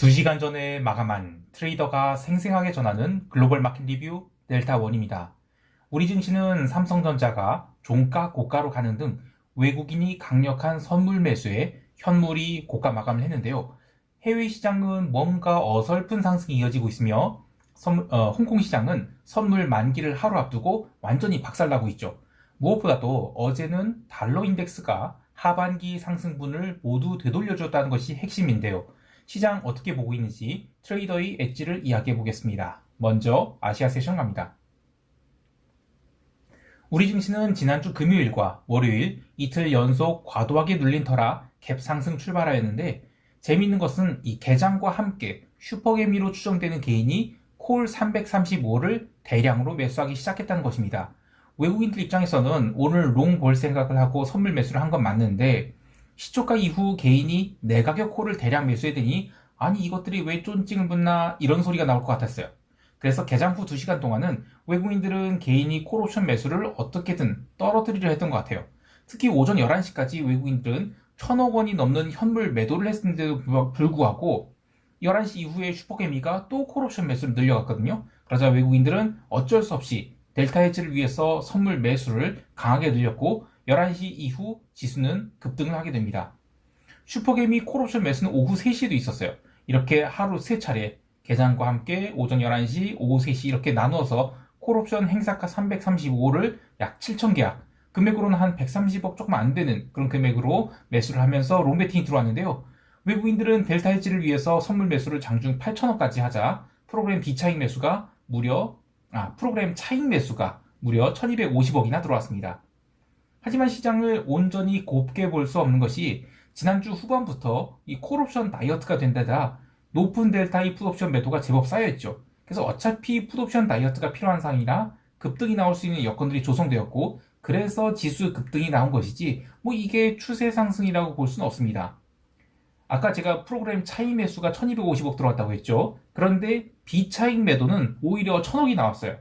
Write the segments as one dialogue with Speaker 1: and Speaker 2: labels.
Speaker 1: 2시간 전에 마감한 트레이더가 생생하게 전하는 글로벌 마켓 리뷰 델타원입니다. 우리 증시는 삼성전자가 종가 고가로 가는 등 외국인이 강력한 선물 매수에 현물이 고가 마감을 했는데요. 해외 시장은 뭔가 어설픈 상승이 이어지고 있으며 홍콩 시장은 선물 만기를 하루 앞두고 완전히 박살나고 있죠. 무엇보다도 어제는 달러 인덱스가 하반기 상승분을 모두 되돌려줬다는 것이 핵심인데요. 시장 어떻게 보고 있는지 트레이더의 엣지를 이야기해 보겠습니다. 먼저 아시아 세션 갑니다. 우리 증시는 지난주 금요일과 월요일 이틀 연속 과도하게 눌린 터라 갭 상승 출발하였는데, 재미있는 것은 이 개장과 함께 슈퍼개미로 추정되는 개인이 콜 335를 대량으로 매수하기 시작했다는 것입니다. 외국인들 입장에서는 오늘 롱 볼 생각을 하고 선물 매수를 한 건 맞는데, 시초가 이후 개인이 내가격 콜을 대량 매수해더니 아니 이것들이 왜 쫀찡을 붙나 이런 소리가 나올 것 같았어요. 그래서 개장 후 2시간 동안은 외국인들은 개인이 콜옵션 매수를 어떻게든 떨어뜨리려 했던 것 같아요. 특히 오전 11시까지 외국인들은 1,000억 원이 넘는 현물 매도를 했는데도 불구하고 11시 이후에 슈퍼개미가 또 콜옵션 매수를 늘려갔거든요. 그러자 외국인들은 어쩔 수 없이 델타 헤지를 위해서 선물 매수를 강하게 늘렸고 11시 이후 지수는 급등을 하게 됩니다. 슈퍼개미 콜옵션 매수는 오후 3시에도 있었어요. 이렇게 하루 3차례 개장과 함께 오전 11시, 오후 3시 이렇게 나누어서 콜옵션 행사가 335를 약 7,000계약, 금액으로는 한 130억 조금 안 되는 그런 금액으로 매수를 하면서 롱베팅이 들어왔는데요. 외국인들은 델타 헤지를 위해서 선물 매수를 장중 8,000억까지 하자 프로그램 비차익 매수가 프로그램 차익 매수가 무려 1,250억이나 들어왔습니다. 하지만 시장을 온전히 곱게 볼 수 없는 것이 지난주 후반부터 이 콜옵션 다이어트가 된 데다 높은 델타의 풋옵션 매도가 제법 쌓여있죠. 그래서 어차피 풋옵션 다이어트가 필요한 상황이라 급등이 나올 수 있는 여건들이 조성되었고, 그래서 지수 급등이 나온 것이지 뭐 이게 추세 상승이라고 볼 수는 없습니다. 아까 제가 프로그램 차익 매수가 1250억 들어왔다고 했죠. 그런데 비차익 매도는 오히려 1000억이 나왔어요.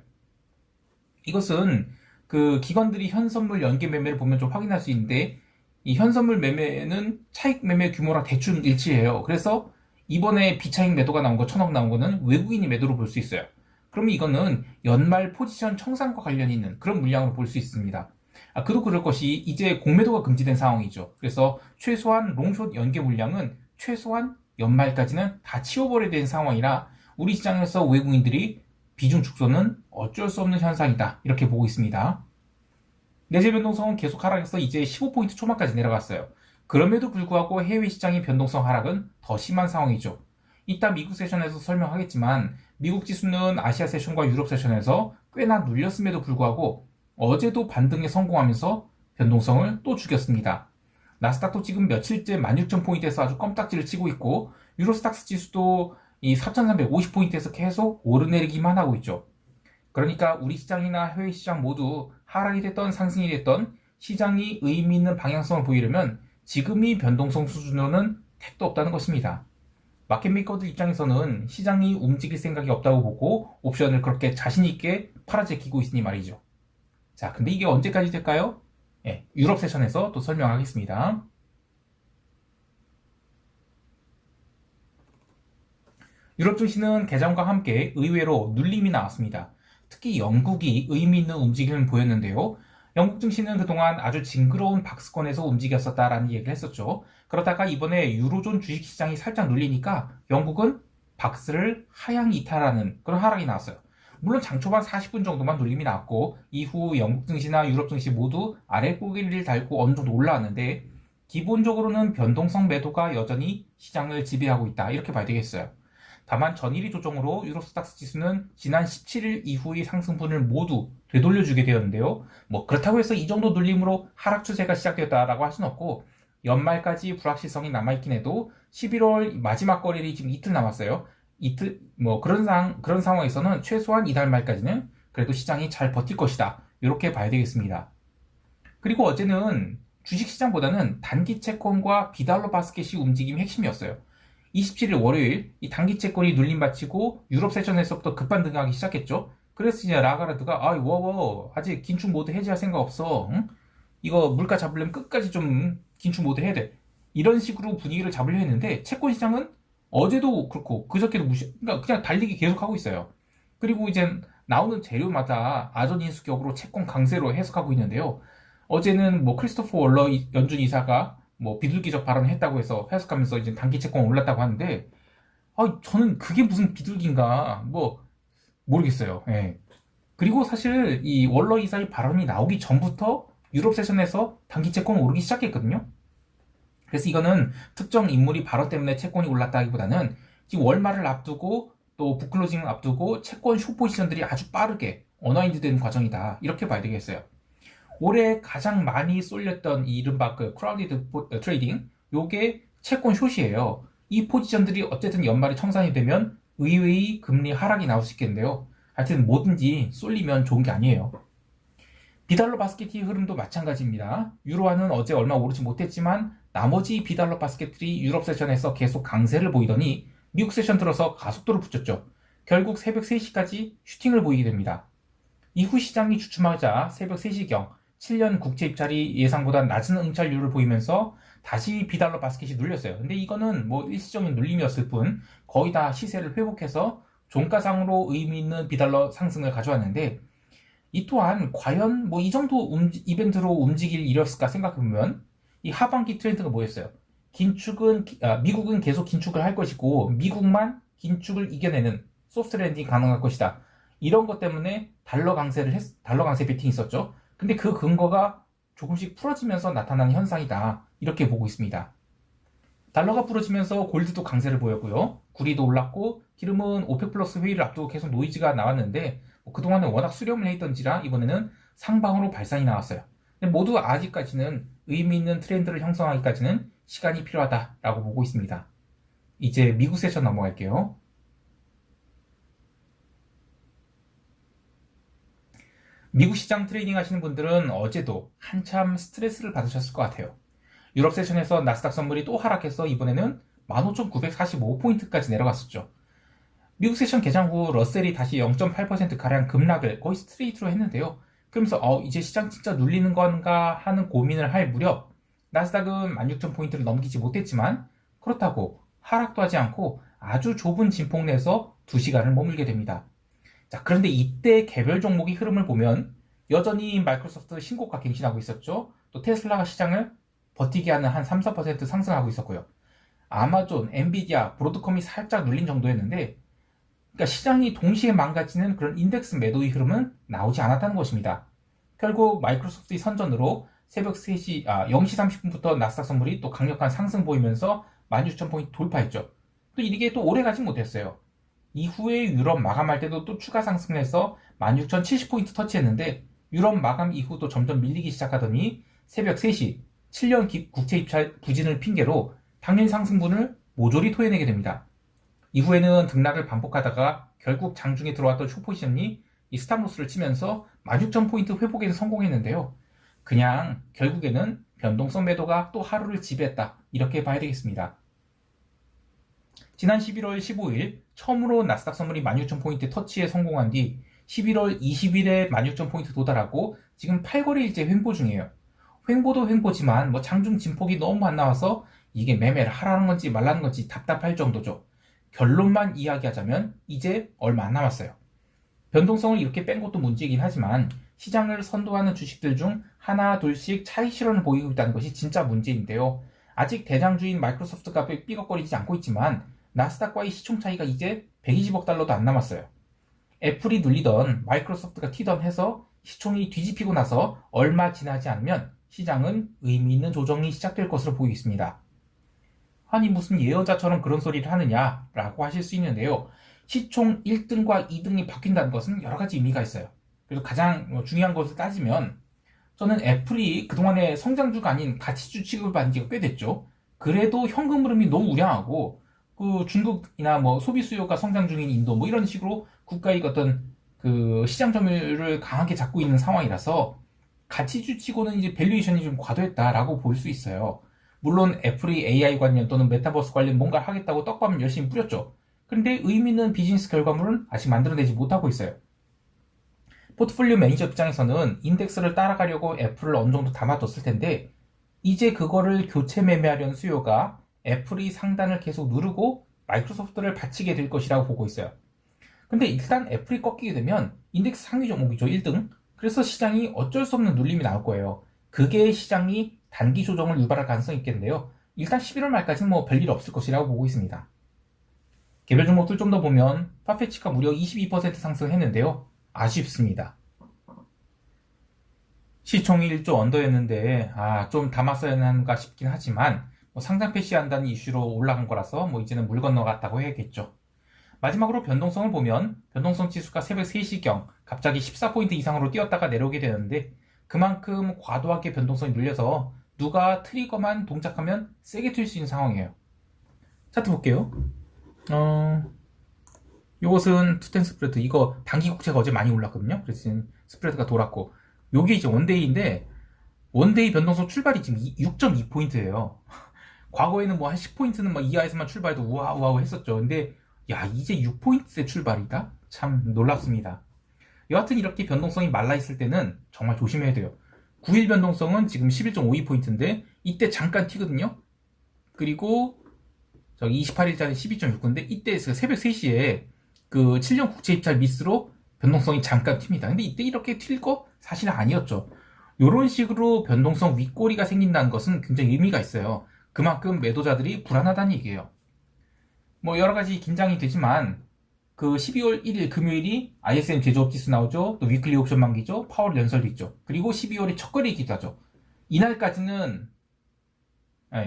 Speaker 1: 이것은 그 기관들이 현선물 연계 매매를 보면 좀 확인할 수 있는데, 이 현선물 매매는 차익 매매 규모랑 대충 일치해요. 그래서 이번에 비차익 매도가 나온 거 1000억 나온 거는 외국인이 매도로 볼 수 있어요. 그러면 이거는 연말 포지션 청산과 관련이 있는 그런 물량으로 볼 수 있습니다. 그도 그럴 것이 이제 공매도가 금지된 상황이죠. 그래서 최소한 롱숏 연계 물량은 최소한 연말까지는 다 치워버려야 되는 상황이라 우리 시장에서 외국인들이 비중 축소는 어쩔 수 없는 현상이다 이렇게 보고 있습니다. 내재 변동성은 계속 하락해서 이제 15포인트 초반까지 내려갔어요. 그럼에도 불구하고 해외 시장의 변동성 하락은 더 심한 상황이죠. 이따 미국 세션에서 설명하겠지만 미국 지수는 아시아 세션과 유럽 세션에서 꽤나 눌렸음에도 불구하고 어제도 반등에 성공하면서 변동성을 또 죽였습니다. 나스닥도 지금 며칠째 16,000포인트에서 아주 껌딱지를 치고 있고, 유로스탁스 지수도 이 4,350포인트에서 계속 오르내리기만 하고 있죠. 그러니까 우리 시장이나 해외 시장 모두 하락이 됐던 상승이 됐던 시장이 의미 있는 방향성을 보이려면 지금이 변동성 수준으로는 택도 없다는 것입니다. 마켓메이커들 입장에서는 시장이 움직일 생각이 없다고 보고 옵션을 그렇게 자신있게 팔아제끼고 있으니 말이죠. 자, 근데 이게 언제까지 될까요? 유럽 세션에서 또 설명하겠습니다. 유럽 증시는 개장과 함께 의외로 눌림이 나왔습니다. 특히 영국이 의미 있는 움직임을 보였는데요. 영국 증시는 그동안 아주 징그러운 박스권에서 움직였었다라는 얘기를 했었죠. 그러다가 이번에 유로존 주식시장이 살짝 눌리니까 영국은 박스를 하향 이탈하는 그런 하락이 나왔어요. 물론 장 초반 40분 정도만 눌림이 나왔고 이후 영국 증시나 유럽 증시 모두 아래 고개를 달고 어느 정도 올라왔는데, 기본적으로는 변동성 매도가 여전히 시장을 지배하고 있다 이렇게 봐야 되겠어요. 다만 전일의 조정으로 유로스탁스 지수는 지난 17일 이후의 상승분을 모두 되돌려주게 되었는데요. 뭐 그렇다고 해서 이 정도 눌림으로 하락 추세가 시작되었다라고 할 수는 없고, 연말까지 불확실성이 남아있긴 해도 11월 마지막 거래일이 지금 이틀 남았어요. 이틀 그런 상황에서는 최소한 이달 말까지는 그래도 시장이 잘 버틸 것이다 이렇게 봐야 되겠습니다. 그리고 어제는 주식시장보다는 단기 채권과 비달러 바스켓이 움직임이 핵심이었어요. 27일 월요일 이 단기 채권이 눌림받치고 유럽 세션에서부터 급반등하기 시작했죠. 그래서 이제 라가르드가 아직 긴축 모드 해제할 생각 없어. 응? 이거 물가 잡으려면 끝까지 좀 긴축 모드 해야 돼. 이런 식으로 분위기를 잡으려 했는데 채권 시장은 어제도 그렇고 그저께도 그러니까 그냥 달리기 계속하고 있어요. 그리고 이제 나오는 재료마다 아전인수격으로 채권 강세로 해석하고 있는데요. 어제는 뭐 크리스토퍼 월러 연준 이사가 뭐 비둘기적 발언을 했다고 해서 해석하면서 이제 단기 채권 올랐다고 하는데, 저는 그게 무슨 비둘기인가 뭐 모르겠어요. 예. 그리고 사실 이 월러 이사의 발언이 나오기 전부터 유럽 세션에서 단기 채권 오르기 시작했거든요. 그래서 이거는 특정 인물이 발언 때문에 채권이 올랐다기보다는 지금 월말을 앞두고 또 북클로징을 앞두고 채권 숏 포지션들이 아주 빠르게 언와인드 되는 과정이다, 이렇게 봐야 되겠어요. 올해 가장 많이 쏠렸던 이 이른바 그 크라우디드 트레이딩, 요게 채권 숏이에요. 이 포지션들이 어쨌든 연말에 청산이 되면 의외의 금리 하락이 나올 수 있겠는데요. 하여튼 뭐든지 쏠리면 좋은 게 아니에요. 비달러 바스켓의 흐름도 마찬가지입니다. 유로화는 어제 얼마 오르지 못했지만 나머지 비달러 바스켓들이 유럽 세션에서 계속 강세를 보이더니 미국 세션 들어서 가속도를 붙였죠. 결국 새벽 3시까지 슈팅을 보이게 됩니다. 이후 시장이 주춤하자 새벽 3시경 7년 국채 입찰이 예상보다 낮은 응찰률을 보이면서 다시 비달러 바스켓이 눌렸어요. 근데 이거는 뭐 일시적인 눌림이었을 뿐 거의 다 시세를 회복해서 종가상으로 의미 있는 비달러 상승을 가져왔는데, 이 또한 과연 뭐 이 정도 이벤트로 움직일 일이었을까 생각해보면 이 하반기 트렌드가 뭐였어요? 미국은 계속 긴축을 할 것이고 미국만 긴축을 이겨내는 소프트 랜딩이 가능할 것이다. 이런 것 때문에 달러 강세 베팅이 있었죠. 근데 그 근거가 조금씩 풀어지면서 나타나는 현상이다, 이렇게 보고 있습니다. 달러가 풀어지면서 골드도 강세를 보였고요. 구리도 올랐고 기름은 오펙 플러스 회의를 앞두고 계속 노이즈가 나왔는데 그동안은 워낙 수렴을 했던지라 이번에는 상방으로 발산이 나왔어요. 근데 모두 아직까지는 의미 있는 트렌드를 형성하기까지는 시간이 필요하다라고 보고 있습니다. 이제 미국 세션 넘어갈게요. 미국 시장 트레이딩 하시는 분들은 어제도 한참 스트레스를 받으셨을 것 같아요. 유럽 세션에서 나스닥 선물이 또 하락해서 이번에는 15,945포인트까지 내려갔었죠. 미국 세션 개장 후 러셀이 다시 0.8%가량 급락을 거의 스트레이트로 했는데요. 그러면서 이제 시장 진짜 눌리는 건가 하는 고민을 할 무렵 나스닥은 16,000포인트를 넘기지 못했지만 그렇다고 하락도 하지 않고 아주 좁은 진폭 내에서 2시간을 머물게 됩니다. 자, 그런데 이때 개별 종목의 흐름을 보면 여전히 마이크로소프트 신고가 갱신하고 있었죠. 또 테슬라가 시장을 버티게 하는 한 3, 4% 상승하고 있었고요. 아마존, 엔비디아, 브로드컴이 살짝 눌린 정도였는데, 그러니까 시장이 동시에 망가지는 그런 인덱스 매도의 흐름은 나오지 않았다는 것입니다. 결국 마이크로소프트의 선전으로 새벽 0시 30분부터 나스닥 선물이 또 강력한 상승 보이면서 16,000포인트 돌파했죠. 또 이게 또 오래 가진 못했어요. 이후에 유럽 마감할 때도 또 추가 상승을 해서 16,070포인트 터치했는데 유럽 마감 이후도 점점 밀리기 시작하더니 새벽 3시 7년 국채 입찰 부진을 핑계로 당일 상승분을 모조리 토해내게 됩니다. 이후에는 등락을 반복하다가 결국 장중에 들어왔던 숏포지션이 이 스탑로스를 치면서 16,000포인트 회복에는 성공했는데요. 그냥 결국에는 변동성 매도가 또 하루를 지배했다, 이렇게 봐야 되겠습니다. 지난 11월 15일 처음으로 나스닥 선물이 16,000포인트 터치에 성공한 뒤 11월 20일에 16,000포인트 도달하고 지금 8거래일째 횡보 중이에요. 횡보도 횡보지만 뭐 장중 진폭이 너무 안 나와서 이게 매매를 하라는 건지 말라는 건지 답답할 정도죠. 결론만 이야기하자면 이제 얼마 안 남았어요. 변동성을 이렇게 뺀 것도 문제이긴 하지만 시장을 선도하는 주식들 중 하나 둘씩 차익 실현을 보이고 있다는 것이 진짜 문제인데요. 아직 대장주인 마이크로소프트가 삐걱거리지 않고 있지만 나스닥과의 시총 차이가 이제 120억 달러도 안 남았어요. 애플이 눌리던 마이크로소프트가 튀던 해서 시총이 뒤집히고 나서 얼마 지나지 않으면 시장은 의미 있는 조정이 시작될 것으로 보이겠습니다. 아니 무슨 예언자처럼 그런 소리를 하느냐라고 하실 수 있는데요. 시총 1등과 2등이 바뀐다는 것은 여러 가지 의미가 있어요. 그래서 가장 중요한 것을 따지면 저는 애플이 그동안에 성장주가 아닌 가치주 취급을 받은 지가 꽤 됐죠. 그래도 현금 흐름이 너무 우량하고 그 중국이나 뭐 소비 수요가 성장 중인 인도 뭐 이런 식으로 국가의 어떤 그 시장 점유율을 강하게 잡고 있는 상황이라서 가치주 치고는 이제 밸류에이션이 좀 과도했다라고 볼 수 있어요. 물론 애플이 AI 관련 또는 메타버스 관련 뭔가를 하겠다고 떡밥을 열심히 뿌렸죠. 그런데 의미 있는 비즈니스 결과물은 아직 만들어내지 못하고 있어요. 포트폴리오 매니저 입장에서는 인덱스를 따라가려고 애플을 어느 정도 담아뒀을 텐데 이제 그거를 교체 매매하려는 수요가 애플이 상단을 계속 누르고 마이크로소프트를 바치게 될 것이라고 보고 있어요. 근데 일단 애플이 꺾이게 되면 인덱스 상위 종목이죠, 1등. 그래서 시장이 어쩔 수 없는 눌림이 나올 거예요. 그게 시장이 단기 조정을 유발할 가능성이 있겠는데요. 일단 11월 말까지는 뭐 별일 없을 것이라고 보고 있습니다. 개별 종목들 좀 더 보면 파페치가 무려 22% 상승했는데요. 아쉽습니다. 시총이 1조 언더였는데 좀 담았어야 하는가 싶긴 하지만 상장 폐시한다는 이슈로 올라간 거라서 이제는 물 건너갔다고 해야겠죠. 마지막으로 변동성을 보면 변동성 지수가 새벽 3시경 갑자기 14포인트 이상으로 뛰었다가 내려오게 되는데 그만큼 과도하게 변동성이 눌려서 누가 트리거만 동작하면 세게 튈 수 있는 상황이에요. 차트 볼게요. 이것은 투텐 스프레드. 이거 단기 국채가 어제 많이 올랐거든요. 그래서 지금 스프레드가 돌았고 요게 이제 원데이인데 원데이 변동성 출발이 지금 6.2포인트예요. 과거에는 한 10포인트는 이하에서만 출발해도 우와우 했었죠. 근데 이제 6포인트의 출발이다? 참 놀랍습니다. 여하튼 이렇게 변동성이 말라있을 때는 정말 조심해야 돼요. 9일 변동성은 지금 11.52포인트인데 이때 잠깐 튀거든요. 그리고 저기 28일짜리 12.69인데 이때 새벽 3시에 그 7년 국채 입찰 미스로 변동성이 잠깐 튑니다. 근데 이때 이렇게 튈 거 사실은 아니었죠. 이런 식으로 변동성 윗꼬리가 생긴다는 것은 굉장히 의미가 있어요. 그만큼 매도자들이 불안하다는 얘기예요. 여러 가지 긴장이 되지만 그 12월 1일 금요일이 ISM 제조업 지수 나오죠. 또 위클리 옵션 만기죠. 파월 연설도 있죠. 그리고 12월이 첫 거래이기도 하죠. 이날까지는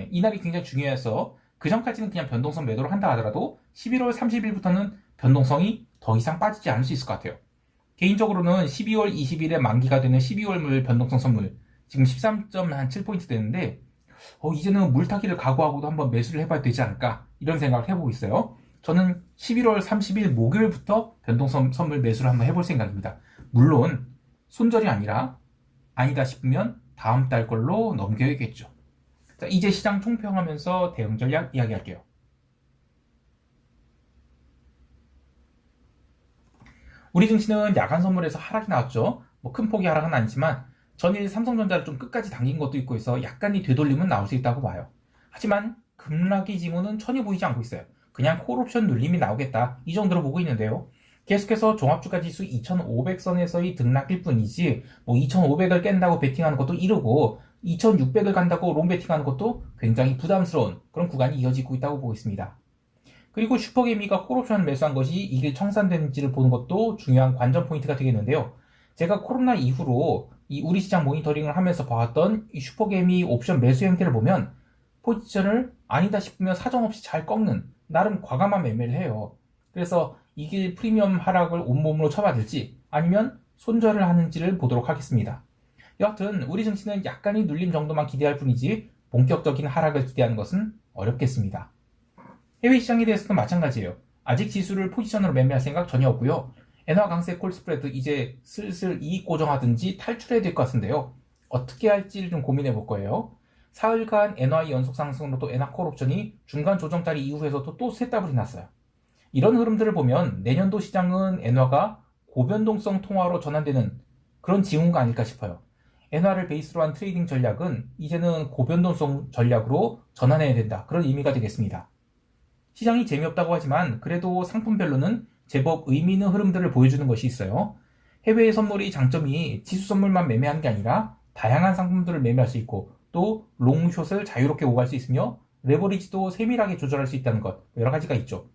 Speaker 1: 이날이 굉장히 중요해서 그 전까지는 그냥 변동성 매도를 한다 하더라도 11월 30일부터는 변동성이 더 이상 빠지지 않을 수 있을 것 같아요. 개인적으로는 12월 20일에 만기가 되는 12월물 변동성 선물 지금 13.7포인트 되는데 이제는 물타기를 각오하고도 한번 매수를 해봐야 되지 않을까 이런 생각을 해보고 있어요. 저는 11월 30일 목요일부터 변동성 선물 매수를 한번 해볼 생각입니다. 물론 손절이 아니다 싶으면 다음 달 걸로 넘겨야겠죠. 자, 이제 시장 총평하면서 대응 전략 이야기할게요. 우리 증시는 야간 선물에서 하락이 나왔죠. 큰 폭의 하락은 아니지만 전일 삼성전자를 좀 끝까지 당긴 것도 있고 해서 약간의 되돌림은 나올 수 있다고 봐요. 하지만 급락의 징후는 전혀 보이지 않고 있어요. 그냥 콜옵션 눌림이 나오겠다 이 정도로 보고 있는데요. 계속해서 종합주가지수 2500선에서의 등락일 뿐이지 2500을 깬다고 베팅하는 것도 이르고 2600을 간다고 롱 베팅하는 것도 굉장히 부담스러운 그런 구간이 이어지고 있다고 보고 있습니다. 그리고 슈퍼개미가 콜옵션을 매수한 것이 이게 청산되는지를 보는 것도 중요한 관전 포인트가 되겠는데요. 제가 코로나 이후로 이 우리 시장 모니터링을 하면서 봐왔던 이 슈퍼개미 옵션 매수 형태를 보면 포지션을 아니다 싶으면 사정없이 잘 꺾는 나름 과감한 매매를 해요. 그래서 이게 프리미엄 하락을 온몸으로 쳐받을지 아니면 손절을 하는지를 보도록 하겠습니다. 여하튼 우리 증시는 약간의 눌림 정도만 기대할 뿐이지 본격적인 하락을 기대하는 것은 어렵겠습니다. 해외 시장에 대해서도 마찬가지예요. 아직 지수를 포지션으로 매매할 생각 전혀 없고요. 엔화 강세 콜 스프레드 이제 슬슬 이익 고정하든지 탈출해야 될 것 같은데요. 어떻게 할지를 좀 고민해 볼 거예요. 사흘간 엔화의 연속 상승으로 또 엔화 콜 옵션이 중간 조정짜리 이후에서도 또 쇳더블이 났어요. 이런 흐름들을 보면 내년도 시장은 엔화가 고변동성 통화로 전환되는 그런 징후가 아닐까 싶어요. 엔화를 베이스로 한 트레이딩 전략은 이제는 고변동성 전략으로 전환해야 된다. 그런 의미가 되겠습니다. 시장이 재미없다고 하지만 그래도 상품별로는 제법 의미 있는 흐름들을 보여주는 것이 있어요. 해외 선물이 장점이 지수 선물만 매매하는 게 아니라 다양한 상품들을 매매할 수 있고 또 롱숏을 자유롭게 오갈 수 있으며 레버리지도 세밀하게 조절할 수 있다는 것 여러 가지가 있죠.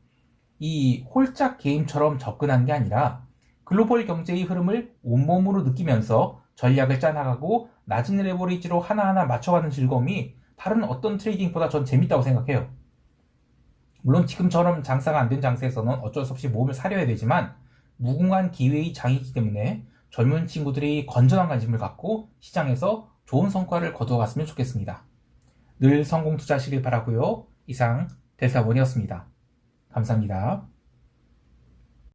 Speaker 1: 이 홀짝 게임처럼 접근하는 게 아니라 글로벌 경제의 흐름을 온몸으로 느끼면서 전략을 짜나가고 낮은 레버리지로 하나하나 맞춰가는 즐거움이 다른 어떤 트레이딩보다 전 재밌다고 생각해요. 물론 지금처럼 장사가 안 된 장세에서는 어쩔 수 없이 몸을 사려야 되지만 무궁한 기회의 장이기 때문에 젊은 친구들이 건전한 관심을 갖고 시장에서 좋은 성과를 거두어갔으면 좋겠습니다. 늘 성공 투자하시길 바라고요. 이상 대사원이었습니다. 감사합니다.